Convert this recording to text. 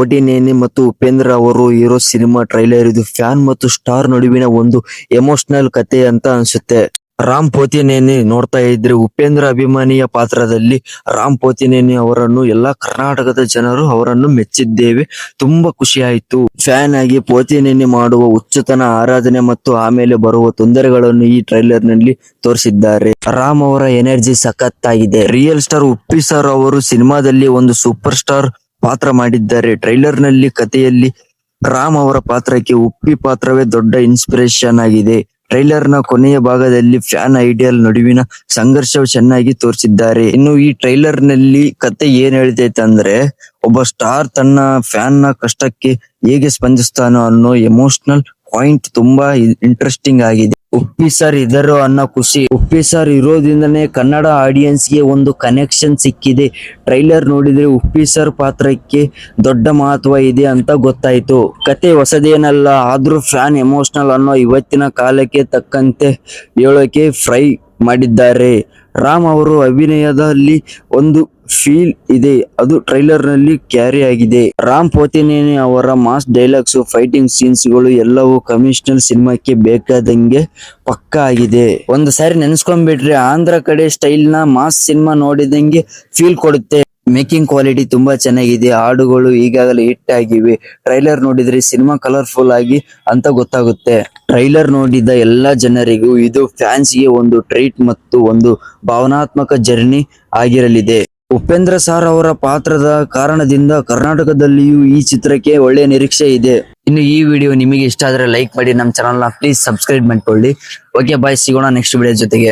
ಕೋಟಿನೇನಿ ಮತ್ತು ಉಪೇಂದ್ರ ಅವರು ಇರೋ ಸಿನಿಮಾ ಟ್ರೈಲರ್ ಇದು. ಫ್ಯಾನ್ ಮತ್ತು ಸ್ಟಾರ್ ನಡುವಿನ ಒಂದು ಎಮೋಷನಲ್ ಕತೆ ಅಂತ ಅನ್ಸುತ್ತೆ. ರಾಮ್ ಪೋತಿನೇನಿ ನೋಡ್ತಾ ಇದ್ರೆ ಉಪೇಂದ್ರ ಅಭಿಮಾನಿಯ ಪಾತ್ರದಲ್ಲಿ ರಾಮ್ ಪೋತಿನೇನಿ ಅವರನ್ನು ಎಲ್ಲಾ ಕರ್ನಾಟಕದ ಜನರು ಅವರನ್ನು ಮೆಚ್ಚಿದ್ದೇವೆ. ತುಂಬಾ ಖುಷಿ ಆಯ್ತು. ಫ್ಯಾನ್ ಆಗಿ ಪೋತಿನೇನಿ ಮಾಡುವ ಹುಚ್ಚುತನ, ಆರಾಧನೆ ಮತ್ತು ಆಮೇಲೆ ಬರುವ ತೊಂದರೆಗಳನ್ನು ಈ ಟ್ರೈಲರ್ ನಲ್ಲಿ ತೋರಿಸಿದ್ದಾರೆ. ರಾಮ್ ಅವರ ಎನರ್ಜಿ ಸಖತ್ತಾಗಿದೆ. ರಿಯಲ್ ಸ್ಟಾರ್ ಉಪ್ಪಿ ಸರ್ ಅವರು ಸಿನಿಮಾದಲ್ಲಿ ಒಂದು ಸೂಪರ್ ಸ್ಟಾರ್ ಪಾತ್ರ ಮಾಡಿದ್ದಾರೆ. ಟ್ರೈಲರ್ ನಲ್ಲಿ ಕಥೆಯಲ್ಲಿ ರಾಮ್ ಅವರ ಪಾತ್ರಕ್ಕೆ ಉಪ್ಪಿ ಪಾತ್ರವೇ ದೊಡ್ಡ ಇನ್ಸ್ಪಿರೇಷನ್ ಆಗಿದೆ. ಟ್ರೈಲರ್ ನ ಕೊನೆಯ ಭಾಗದಲ್ಲಿ ಫ್ಯಾನ್ ಐಡಿಯಲ್ ನಡುವಿನ ಸಂಘರ್ಷ ಚೆನ್ನಾಗಿ ತೋರಿಸಿದ್ದಾರೆ. ಇನ್ನು ಈ ಟ್ರೈಲರ್ ನಲ್ಲಿ ಕತೆ ಏನ್ ಹೇಳ್ತೈತೆ ಅಂದ್ರೆ, ಒಬ್ಬ ಸ್ಟಾರ್ ತನ್ನ ಫ್ಯಾನ್ ನ ಕಷ್ಟಕ್ಕೆ ಹೇಗೆ ಸ್ಪಂದಿಸ್ತಾನೋ ಅನ್ನೋ ಎಮೋಷನಲ್ ಪಾಯಿಂಟ್ ತುಂಬಾ ಇಂಟ್ರೆಸ್ಟಿಂಗ್ ಆಗಿದೆ. ಉಪ್ಪಿ ಸರ್ ಇದರು ಅನ್ನೋ ಖುಷಿ. ಉಪ್ಪಿ ಸರ್ ಇರೋದ್ರಿಂದನೇ ಕನ್ನಡ ಆಡಿಯನ್ಸ್ ಗೆ ಒಂದು ಕನೆಕ್ಷನ್ ಸಿಕ್ಕಿದೆ. ಟ್ರೈಲರ್ ನೋಡಿದ್ರೆ ಉಪ್ಪಿ ಸರ್ ಪಾತ್ರಕ್ಕೆ ದೊಡ್ಡ ಮಹತ್ವ ಇದೆ ಅಂತ ಗೊತ್ತಾಯ್ತು. ಕತೆ ಹೊಸದೇನಲ್ಲ, ಆದ್ರೂ ಫ್ಯಾನ್ ಎಮೋಷನಲ್ ಅನ್ನೋ ಇವತ್ತಿನ ಕಾಲಕ್ಕೆ ತಕ್ಕಂತೆ ಹೇಳೋಕೆ ಟ್ರೈ ಮಾಡಿದ್ದಾರೆ. ರಾಮ್ ಅವರು ಅಭಿನಯದಲ್ಲಿ ಒಂದು ಫೀಲ್ ಇದೆ, ಅದು ಟ್ರೈಲರ್ ನಲ್ಲಿ ಕ್ಯಾರಿ ಆಗಿದೆ. ರಾಮ್ ಪೋತಿನೇನಿ ಅವರ ಮಾಸ್ ಡೈಲಾಗ್ಸ್, ಫೈಟಿಂಗ್ ಸೀನ್ಸ್ ಗಳು ಎಲ್ಲವೂ ಕಮರ್ಷಿಯಲ್ ಸಿನಿಮಾಕ್ಕೆ ಬೇಕಾದಂಗೆ ಪಕ್ಕಾ ಆಗಿದೆ. ಒಂದು ಸಾರಿ ನೆನ್ಸ್ಕೊಂಡ್ಬಿಟ್ರೆ ಆಂಧ್ರ ಕಡೆ ಸ್ಟೈಲ್ ನ ಮಾಸ್ ಸಿನಿಮಾ ನೋಡಿದಂಗೆ ಫೀಲ್ ಕೊಡುತ್ತೆ. ಮೇಕಿಂಗ್ ಕ್ವಾಲಿಟಿ ತುಂಬಾ ಚೆನ್ನಾಗಿದೆ. ಹಾಡುಗಳು ಈಗಾಗಲೇ ಹಿಟ್ ಆಗಿವೆ. ಟ್ರೈಲರ್ ನೋಡಿದ್ರೆ ಸಿನಿಮಾ ಕಲರ್ಫುಲ್ ಆಗಿ ಅಂತ ಗೊತ್ತಾಗುತ್ತೆ. ಟ್ರೈಲರ್ ನೋಡಿದ ಎಲ್ಲಾ ಜನರಿಗೂ ಇದು ಫ್ಯಾನ್ಸ್ ಗೆ ಒಂದು ಟ್ರೀಟ್ ಮತ್ತು ಒಂದು ಭಾವನಾತ್ಮಕ ಜರ್ನಿ ಆಗಿರಲಿದೆ. ಉಪೇಂದ್ರ ಸರ್ ಅವರ ಪಾತ್ರದ ಕಾರಣದಿಂದ ಕರ್ನಾಟಕದಲ್ಲಿಯೂ ಈ ಚಿತ್ರಕ್ಕೆ ಒಳ್ಳೆಯ ನಿರೀಕ್ಷೆ ಇದೆ. ಇನ್ನು ಈ ವಿಡಿಯೋ ನಿಮಗೆ ಇಷ್ಟ ಆದ್ರೆ ಲೈಕ್ ಮಾಡಿ, ನಮ್ಮ ಚಾನಲ್ ನ ಪ್ಲೀಸ್ ಸಬ್ಸ್ಕ್ರೈಬ್ ಮಾಡ್ಕೊಳ್ಳಿ. ಓಕೆ ಬಾಯ್, ಸಿಗೋಣ ನೆಕ್ಸ್ಟ್ ವಿಡಿಯೋ ಜೊತೆಗೆ.